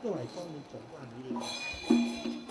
個係當你做關呢啲。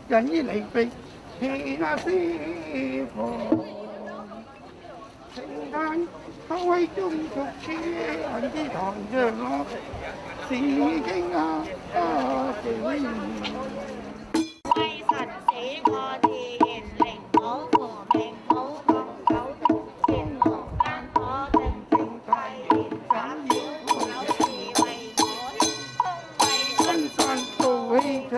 人以離別，氣那師傅，聖誕開威中逐處人之堂上我是經啊幾。為神使我自然靈好和命好共九的天羅間可定正規連斬妖有時為我空為分散道氣場。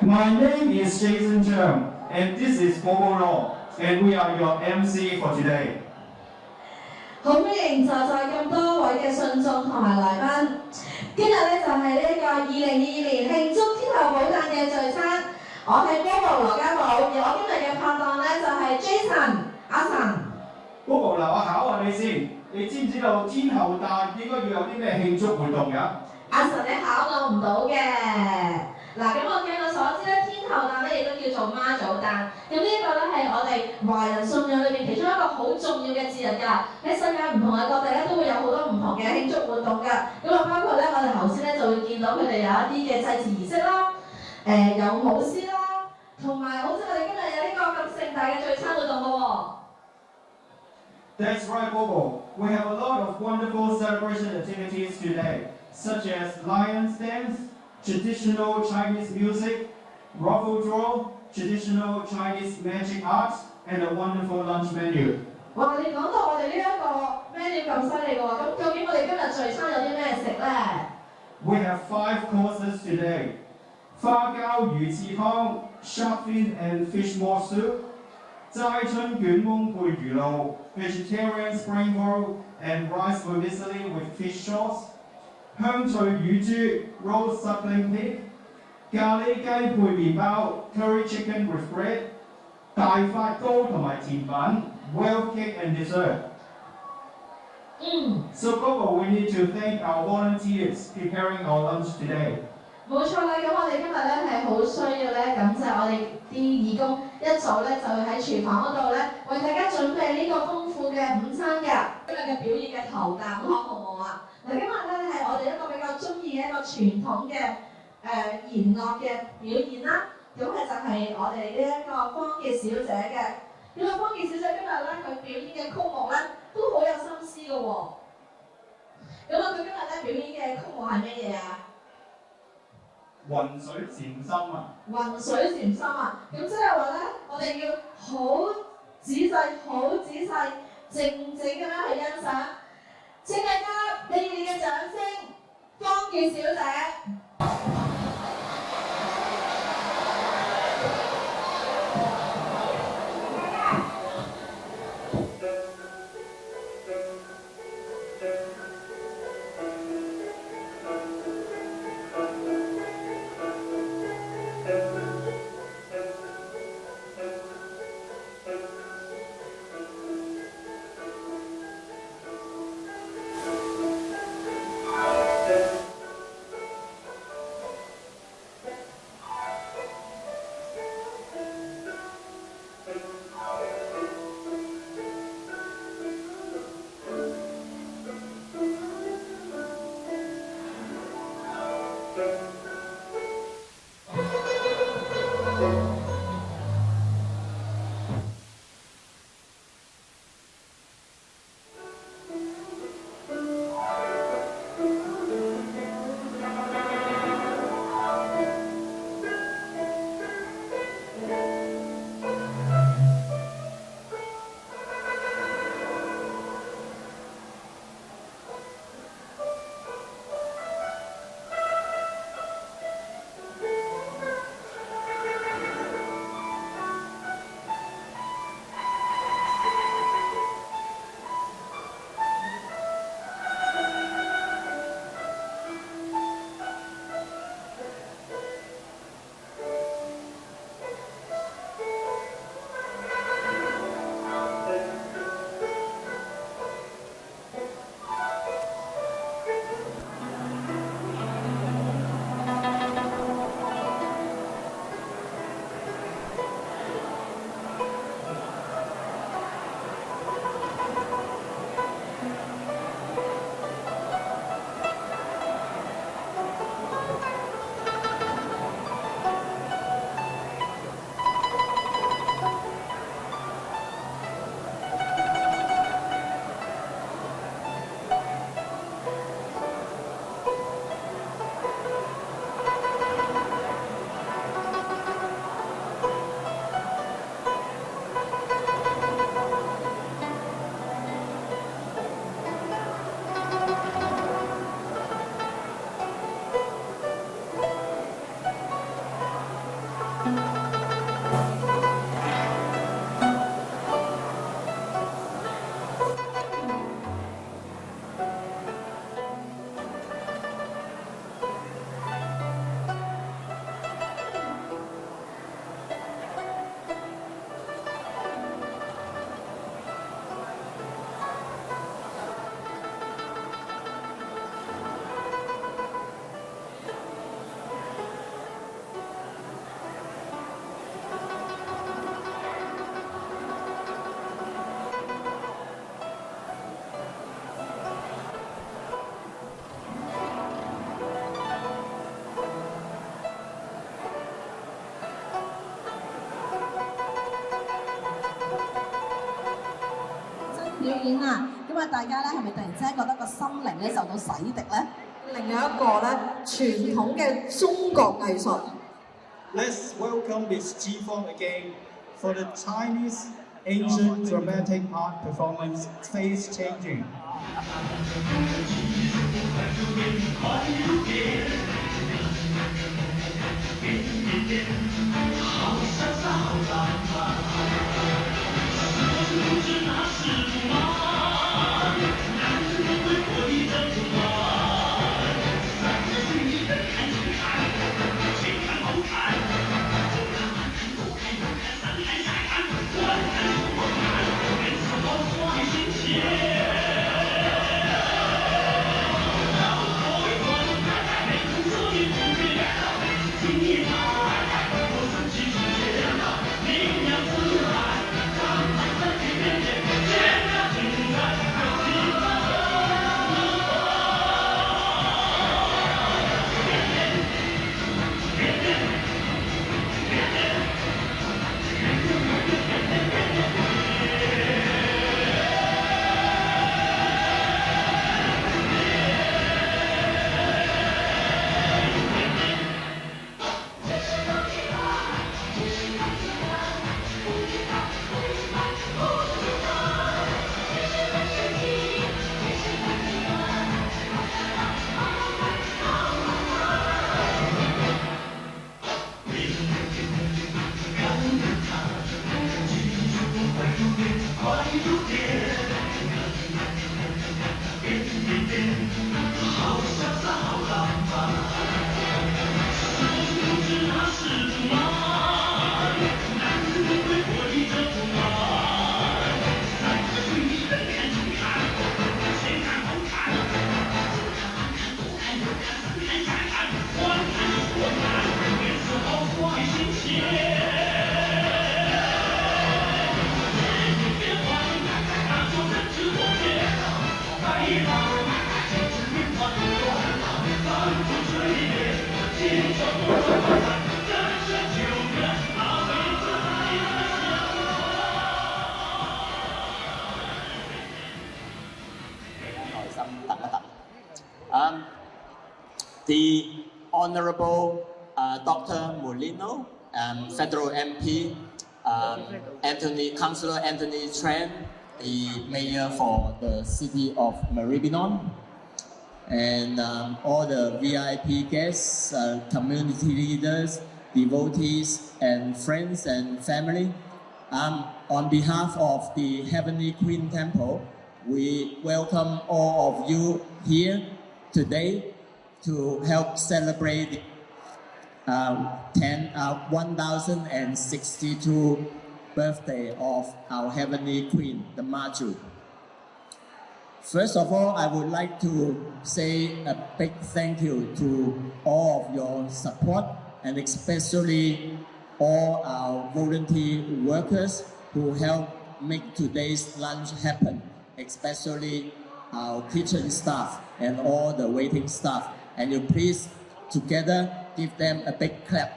My name is Jason Chung, and this is Bobo Law, and we are your MC for today. 好歡迎在座咁多位嘅信眾同埋來賓。今日咧就係呢一個2022年慶祝天后寶誕嘅聚餐。我係 Bobo 羅家寶，而我今日嘅拍檔咧就係 Jason 阿神。Bobo 嗱，我考下你先，你知唔知道天后誕應該要有啲咩慶祝活動㗎？阿神，你考我唔到嘅。嗱，咁我據我所知咧，天后誕咧亦都叫做媽祖誕。咁呢一個咧係我哋華人信仰裏邊其中一個好重要嘅節日㗎。喺世界唔同嘅各地咧都會有好多唔同嘅慶祝活動㗎。咁啊，包括咧我哋頭先咧就會見到佢哋有一啲嘅祭祀儀式啦，有舞獅啦，同埋好似我哋今日有呢個咁盛大嘅聚餐活動㗎喎。That's right, Bobo. We have a lot of wonderful celebration activities today, such as lion dance, traditional Chinese music, raffle draw, traditional Chinese magic art, and a wonderful lunch menu. 哇！你講到我哋呢一個 menu 咁犀利喎，咁究竟我哋今日聚餐有啲咩食咧 We have 5 courses today: 花膠魚翅湯 shark fin and fish maw soup, 齋春卷檬配魚露 vegetarian spring roll and rice vermicelli with fish sauce, 香脆乳豬 roast suckling pig, 咖喱雞配麵包 curry chicken with bread, 大發糕同埋甜品 whale cake and dessert. So Bobo, we need to thank our volunteers preparing our lunch today. 冇錯啦，咁我哋今日咧係好需要咧感謝我哋啲義工一早咧就喺廚房嗰度咧為大家準備呢個豐富嘅午餐㗎。今日嘅表演嘅頭啖湯好唔好啊？嗱，今日咧係我哋一個比較中意嘅一個傳統嘅弦樂嘅表演啦。咁佢就係我哋呢一個方傑小姐嘅點解方健小姐今日咧佢表演嘅曲目咧都好有心思嘅喎？咁啊，佢今日咧表演嘅曲目係咩嘢啊？雲水禪心啊！雲水禪心啊！咁即係話咧，我哋要好仔細、好仔細、靜靜咁樣去欣賞。請大家俾你嘅掌聲，方健小姐。表演啊！咁啊，大家咧係咪突然之間覺得個心靈咧受到洗滌咧？另外一個咧傳統嘅中國藝術。Let's welcome Miss Ji Feng again for the Chinese ancient dramatic art performance Face Changing. the Honorable Dr. Molino, Federal MP, Councillor Anthony Tran, the Mayor for the City of Maribyrnong, and all the VIP guests, community leaders, devotees, and friends and family. On behalf of the Heavenly Queen Temple, we welcome all of you here today to help celebrate 1062 birthday of our Heavenly Queen, the Mazu. First of all, I would like to say a big thank you to all of your support, and especially all our volunteer workers who helped make today's lunch happen, especially our kitchen staff and all the waiting staff. And you please together give them a big clap.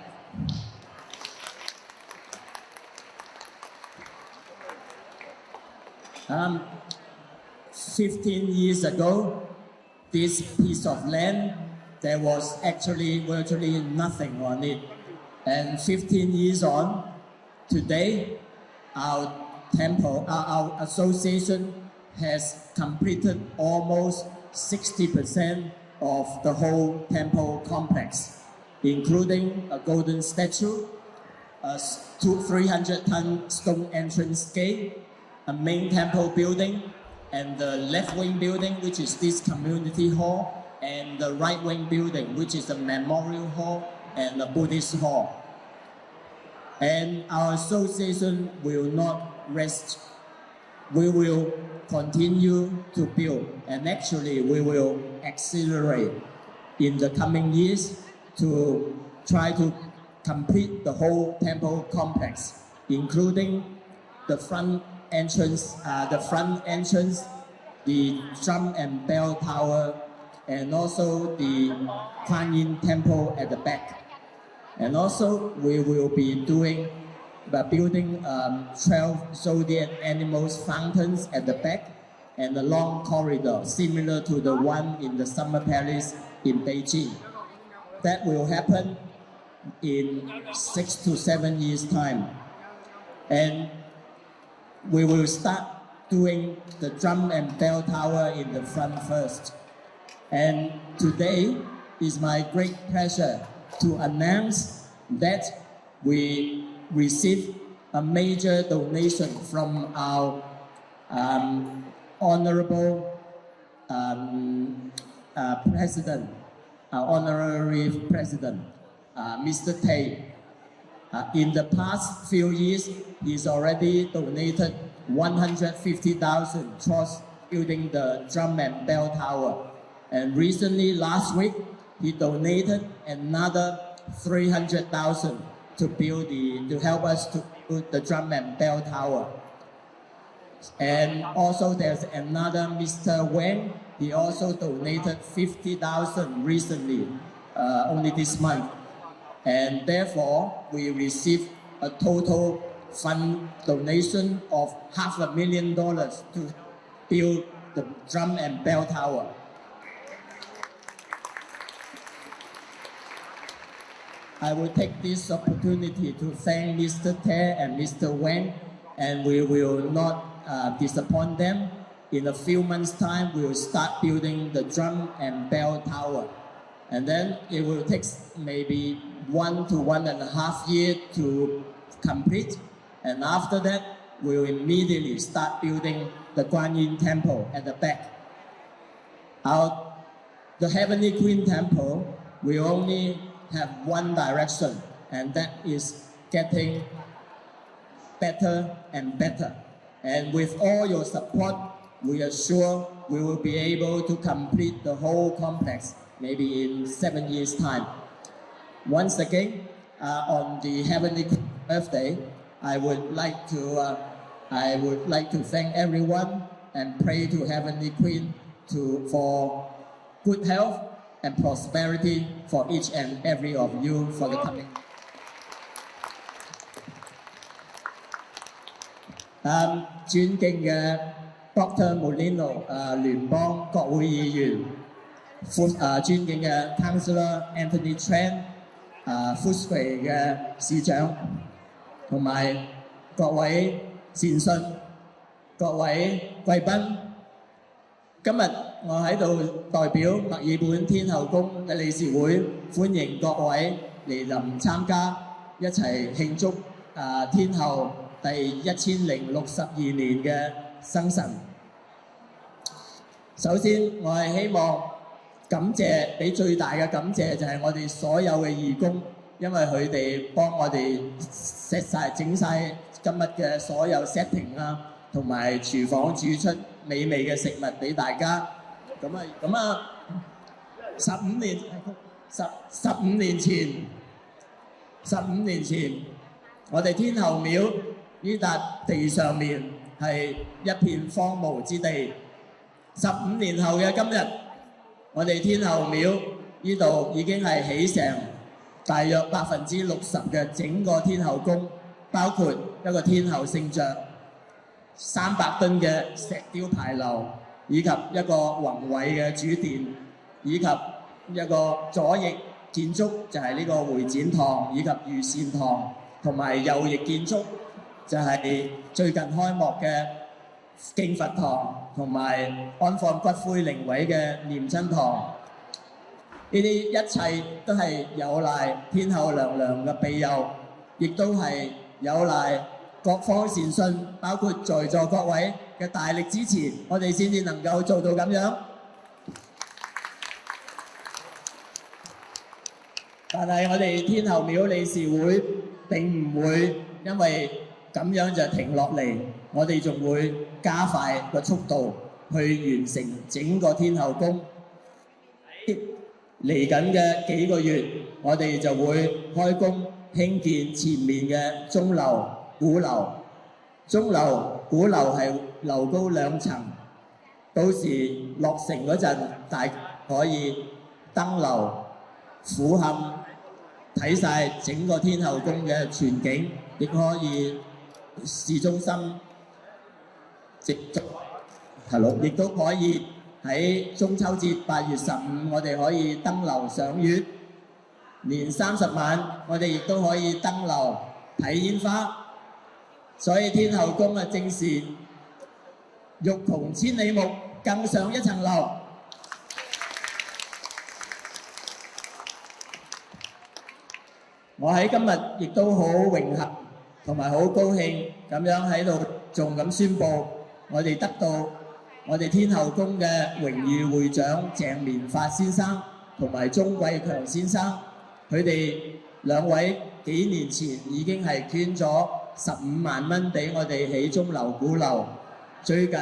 Um, 15 years ago, this piece of land, there was actually virtually nothing on it. And 15 years on, today, our temple, our association has completed almost 60% of the whole temple complex, including a golden statue, a 300-ton stone entrance gate, a main temple building, and the left wing building, which is this community hall, and the right wing building, which is the memorial hall and the Buddhist hall. And our association will not rest. We will continue to build, and actually we will accelerate in the coming years to try to complete the whole temple complex, including the front entrance, the drum and bell tower, and also the Kuan Yin temple at the back. And also we will be building 12 zodiac animals fountains at the back, and a long corridor similar to the one in the Summer Palace in Beijing. That will happen in 6 to 7 years' time. And we will start doing the drum and bell tower in the front first. And today is my great pleasure to announce that we received a major donation from our honorable president, our honorary president, Mr. Tay. In the past few years, he's already donated 150,000 towards building the drum and bell tower. And recently, last week, he donated another 300,000 to help us to build the drum and bell tower. And also there's another Mr. Wang. He also donated 50,000 recently, only this month. And therefore, we received a total fund donation of $500,000 to build the drum and bell tower. I will take this opportunity to thank Mr. Tay and Mr. Wang, and we will not disappoint them. In a few months' time, we will start building the drum and bell tower. And then it will take maybe 1 to 1.5 years to complete. And after that, we will immediately start building the Kuan Yin temple at the back. The Heavenly Queen temple will only have one direction, and that is getting better and better. And with all your support, we are sure we will be able to complete the whole complex maybe in 7 years' time. Once again, on the Heavenly Queen birthday, I would like to thank everyone and pray to Heavenly Queen for good health and prosperity for each and every of you for the coming. 尊敬嘅 Dr. Molino 聯邦國會議員尊敬嘅 Councillor Anthony Tran Footscray 嘅市長，同埋各位善信、各位貴賓，今日我喺度代表墨爾本天後宮嘅理事會，歡迎各位嚟臨參加，一齊慶祝天后第1062年嘅生辰。首先，我係希望感謝，俾最大嘅感謝就係我哋所有嘅義工，因為佢哋幫我哋 set 晒整晒今日嘅所有 setting 啦，同埋廚房煮出美味嘅食物俾大家。咁啊，15年前，我哋天后廟呢笪地上面係一片荒蕪之地。15年後嘅今日，我哋天后廟呢度已經係起成大約60%嘅整個天后宮，包括一個天后聖像、300噸嘅石雕牌樓，以及一個宏偉嘅主殿，以及一個左翼建築就係呢個會展堂，以及御膳堂，同埋右翼建築就係最近開幕嘅敬佛堂，同埋安放骨灰靈位嘅念親堂。呢啲一切都係有賴天后娘娘嘅庇佑，亦都係有賴各方善信，包括在座各位嘅大力支持，我哋先至能夠做到咁樣。但係我哋天后廟理事會並唔會因為咁樣就停落嚟，我哋仲會加快個速度去完成整個天后宮。嚟緊嘅幾個月，我哋就會開工興建前面嘅鐘樓、鼓樓。鐘樓、鼓樓係樓高2層，到時落成嗰陣，大家可以登樓俯瞰睇晒整個天后宮嘅全景，亦可以市中心直觸係咯，亦都可以喺中秋節8月15，我哋可以登樓賞月；年30晚，我哋亦都可以登樓睇煙花。所以天后宮啊，正是欲窮千里目，更上一層樓。我喺今日亦都好榮幸同埋好高興咁樣喺度仲咁宣佈，我哋得到我哋天后宮嘅榮譽會長鄭棉發先生同埋鍾貴強先生，佢哋兩位幾年前已經係捐咗15萬蚊俾我哋起鐘樓鼓樓，最近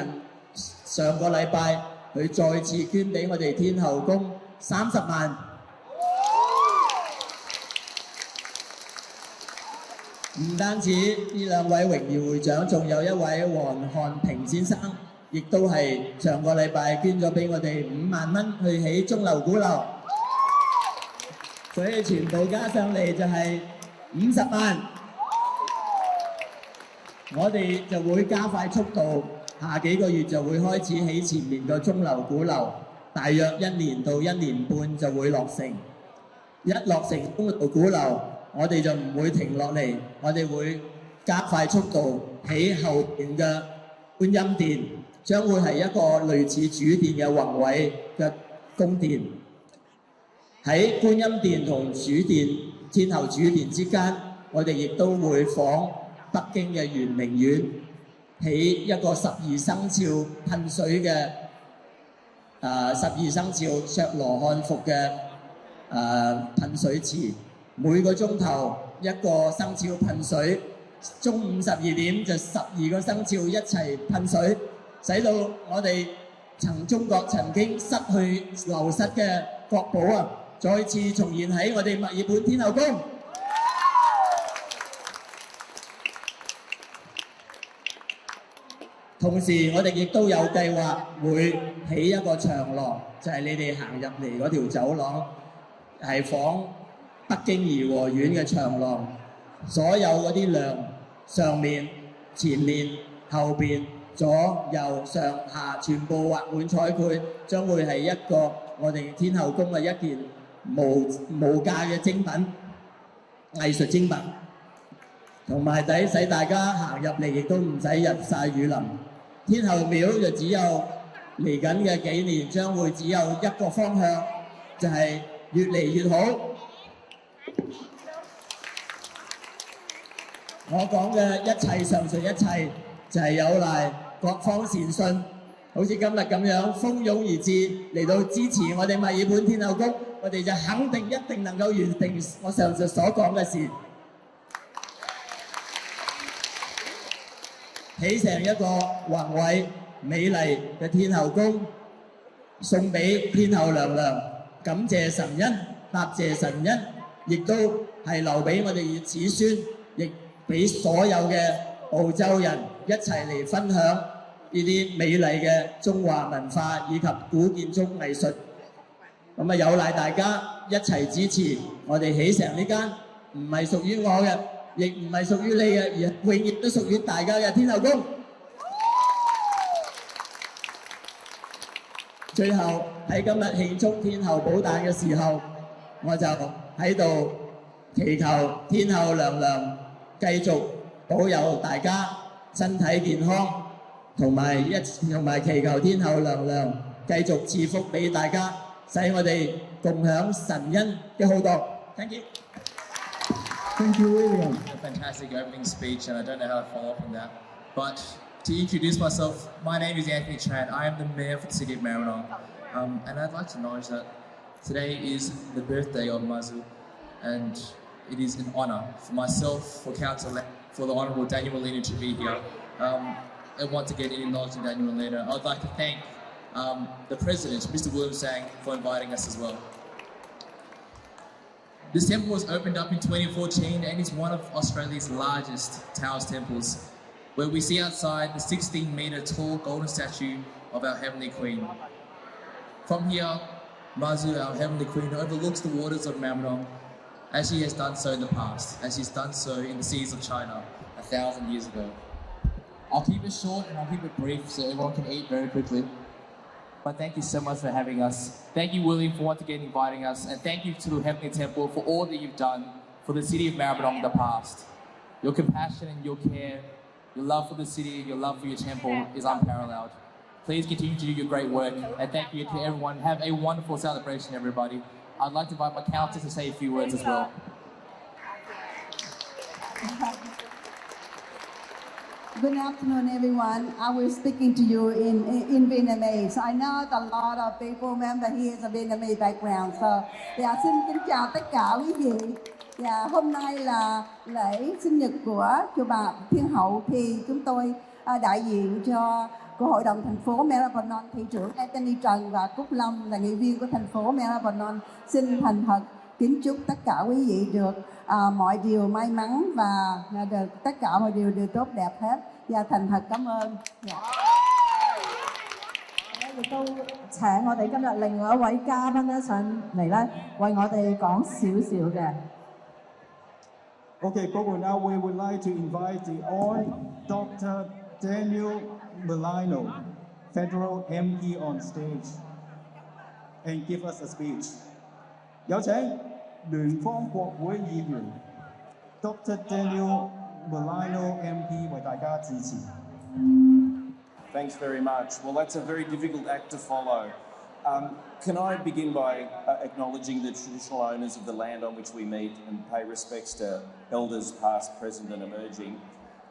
上個禮拜佢再次捐俾我哋天后宮30萬。唔單止呢兩位榮譽會長，仲有一位黃漢平先生，亦都係上個禮拜捐咗俾我哋5萬蚊去起鐘樓鼓樓，所以全部加上嚟就係50萬。我哋就會加快速度，下幾個月就會開始起前面個鐘樓鼓樓，大約1年到1年半就會落成。一落成鐘樓鼓樓，我哋就唔會停落嚟，我哋會加快速度起後邊嘅觀音殿，將會係一個類似主殿嘅宏偉嘅宮殿。喺觀音殿同主殿、天后主殿之間，我哋亦都會仿北京嘅圓明園，起一個12生肖噴水嘅12生肖卓羅漢服嘅噴水池。每個鐘頭一個生肖噴水，中午12點就12個生肖一齊噴水，使到我哋中國曾經失去流失嘅國寶啊，再次重現喺我哋墨爾本天后宮。同時，我哋亦都有計劃會起一個長廊，就係你哋行入嚟嗰條走廊，係仿北京頤和園嘅長廊，所有嗰啲梁上面、前面、後邊、左右上下全部畫滿彩繪，將會係一個我哋天后宮嘅一件無價嘅精品，藝術精品，同埋使大家行入嚟亦都唔使日曬雨淋。天后廟就只有嚟緊嘅幾年將會只有一個方向，就係越嚟越好。我講嘅一切上述一切，就係有賴各方善信，好似今日咁樣蜂擁而至嚟到支持我哋墨爾本天后宮，我哋就肯定一定能夠完成我上述所講嘅事，起成一個宏偉美麗嘅天后宮，送俾天后娘娘，感謝神恩，答謝神恩，亦都係留俾我哋子孫，亦俾所有嘅澳洲人一齊嚟分享呢啲美麗嘅中華文化以及古建築藝術。咁啊，有賴大家一齊支持我哋起成呢間唔係屬於我嘅，亦唔係屬於你嘅，而永遠都屬於大家嘅天后宮。最後喺今日慶祝天后寶誕嘅時候，我就喺度祈求天后娘娘繼續保佑大家身體健康，同埋祈求天后娘娘繼續賜福俾大家，使我哋共享神恩嘅浩蕩。Thank you. Thank you, William. A fantastic opening speech, and I don't know how to follow up on that. But to introduce myself, my name is Anthony Chan. I am the Mayor for the City of Maribyrnong. And I'd like to acknowledge that today is the birthday of Mazu, and it is an honour for myself, for Councillor, for the Honourable Daniel Molina to be here. And once again, in acknowledging Daniel Molina, I'd like to thank the President, Mr. William Sang, for inviting us as well. This temple was opened up in 2014 and is one of Australia's largest Taoist temples, where we see outside the 16-metre tall golden statue of our Heavenly Queen. From here, Mazu, our Heavenly Queen, overlooks the waters of Maribyrnong, as she has done so in the past, as she's done so in the seas of China 1,000 years ago. I'll keep it short and I'll keep it brief so everyone can eat very quickly. But thank you so much for having us. Thank you, William, for once again inviting us. And thank you to the Heavenly Temple for all that you've done for the city of Maribyrnong in the past. Your compassion and your care, your love for the city, your love for your temple is unparalleled. Please continue to do your great work. And thank you to everyone. Have a wonderful celebration, everybody. I'd like to invite my councillors to say a few words as well. Good afternoon, everyone. I will speaking to you in Vietnamese. I know that a lot of people member here is a Vietnamese background. So, xin kính chào tất cả quý vị. Hôm nay là lễ sinh nhật của chùa Bà Thiên Hậu, thì chúng tôi đại diện của Hội đồng thành phố Melbourne, thị trưởng Anthony Trần và Cúc Lâm là nghị viên của thành phố Melbourne, xin thành thật kính chúc tất cả quý vị được mọi điều may mắn và được tất cả mọi điều đều tốt đẹp hết. Và thành thật cảm ơn. 亦都請我哋今日另外一位嘉賓咧上嚟咧，為我哋講少少嘅。Okay, Bobo, now we would like to invite the on Dr. Daniel Mo Laing, Federal MP, on stage and give us a speech. 有請聯邦國會議員 Dr. Daniel Mo Laing MP 為大家致辭。Thanks very much. Well, that's a very difficult act to follow. Can I begin by acknowledging the traditional owners of the land on which we meet and pay respects to elders past, present and emerging?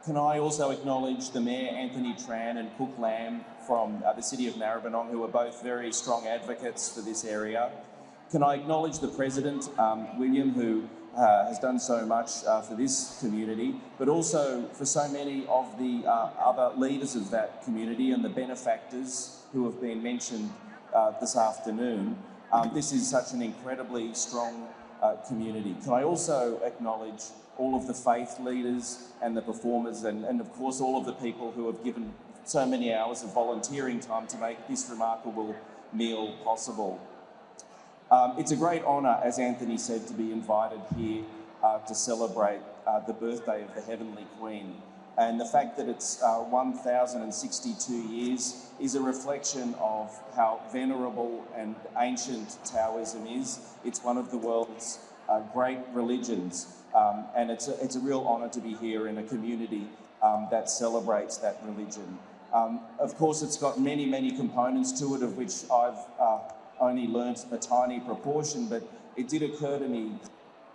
Can I also acknowledge the Mayor Anthony Tran and Cook Lam from the City of Maribyrnong, who are both very strong advocates for this area? Can I acknowledge the President, William, who has done so much for this community, but also for so many of the other leaders of that community and the benefactors who have been mentioned this afternoon. This is such an incredibly strong community. Can I also acknowledge all of the faith leaders and the performers and of course all of the people who have given so many hours of volunteering time to make this remarkable meal possible. It's a great honour, as Anthony said, to be invited here to celebrate the birthday of the Heavenly Queen. And the fact that it's 1,062 years is a reflection of how venerable and ancient Taoism is. It's one of the world's great religions, and it's a real honour to be here in a community that celebrates that religion. Of course, it's got many, many components to it, of which I've only learnt a tiny proportion, but it did occur to me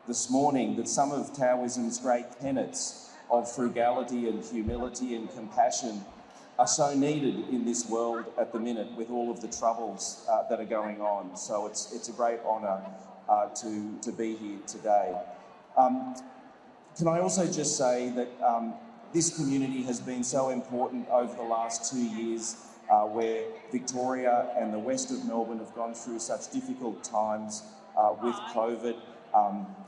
this morning that some of Taoism's great tenets of frugality and humility and compassion are so needed in this world at the minute with all of the troubles that are going on. So it's a great honour to be here today. Can I also just say that this community has been so important over the last 2 years where Victoria and the west of Melbourne have gone through such difficult times with COVID.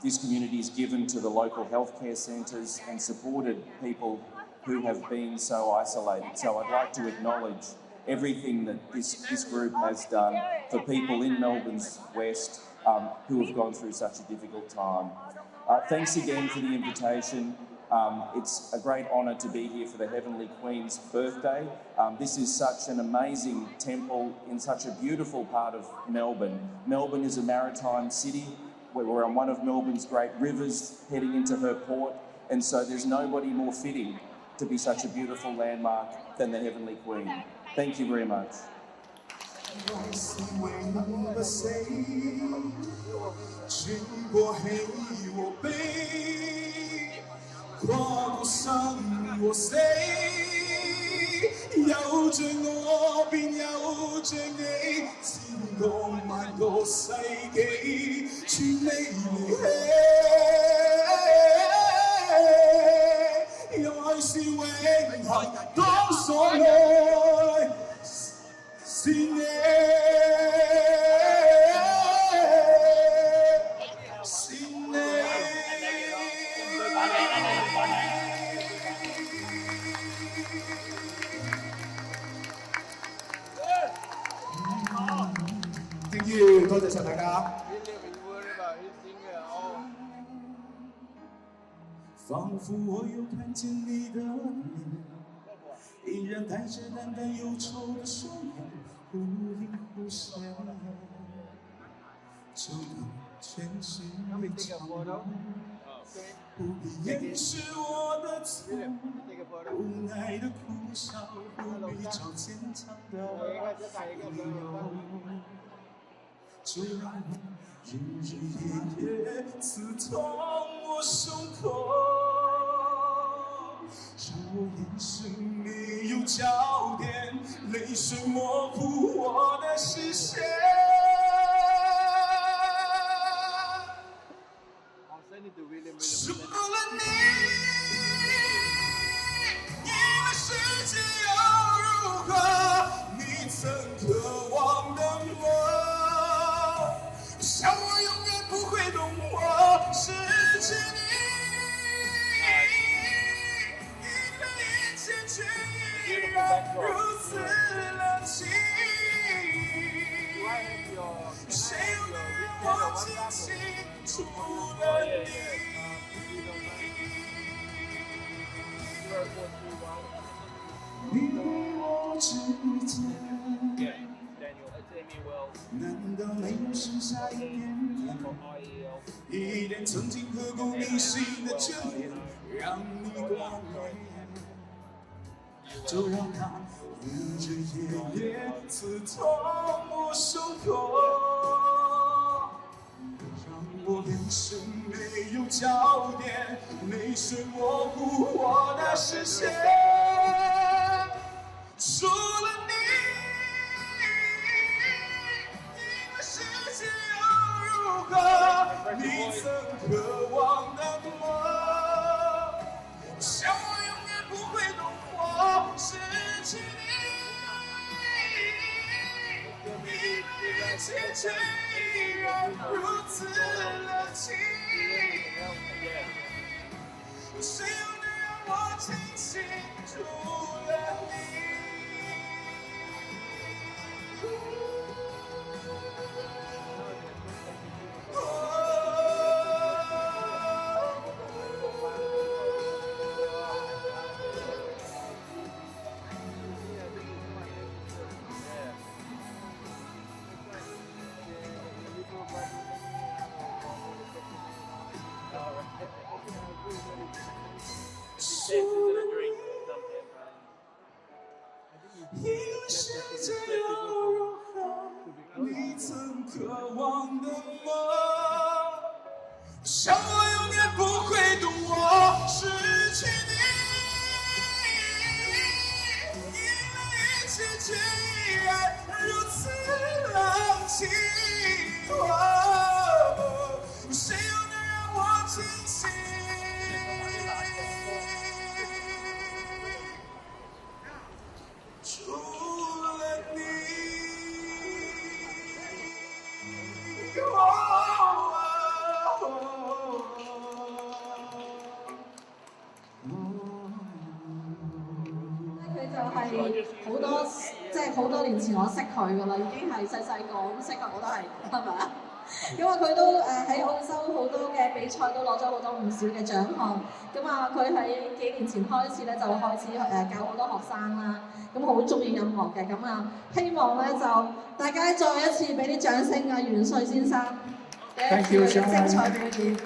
This community has given to the local healthcare centres and supported people who have been so isolated. So I'd like to acknowledge everything that this group has done for people in Melbourne's west who have gone through such a difficult time. Thanks again for the invitation. It's a great honour to be here for the Heavenly Queen's birthday. This is such an amazing temple in such a beautiful part of Melbourne. Melbourne is a maritime city. We're on one of Melbourne's great rivers heading into her port, and so there's nobody more fitting to be such a beautiful landmark than the Heavenly Queen. Thank you very much. Thank you， 多謝晒大家。仿佛我又看見你的臉，依然帶着淡淡憂愁的雙眼，忽隱忽現，就當全是一場夢，不必掩飾我的錯，無奈的苦笑，不必找堅強的理由。就讓日日夜夜刺痛我胸口，讓我眼神沒有焦點，淚水模糊我的視線。除了你，因為世界又如何？你曾渴望的夢。想我永遠不會懂我失去你，因為一切卻依然如此冷清。誰又能讓我清醒？除了你。你我之間。難道沒有剩下一點點，一點曾經刻骨銘心的眷戀，讓你掛念，就讓它日日夜夜刺痛我胸口，讓我眼神沒有焦點，淚水模糊我的視線，除了你。你曾渴望的夢，想我永遠不會懂我失去你，因為一切卻依然如此冷清。誰又能讓我清醒？除了你。因为世界要融合你曾渴望的梦。想我永远不会懂我失去你，因为一切却依然如此冷清。谁又能让我清醒？除了你。佢就係好多，即係好多年前我識佢噶啦，已經係細細個咁識嘅，我都係咪啊？因為佢都喺澳洲好多嘅比賽都攞咗好多唔少嘅獎項，咁啊佢喺幾年前開始咧就開始教好多學生啦，咁好中意音樂嘅，咁啊希望咧就大家再一次俾啲掌聲啊元帥先生嘅一次精彩表演。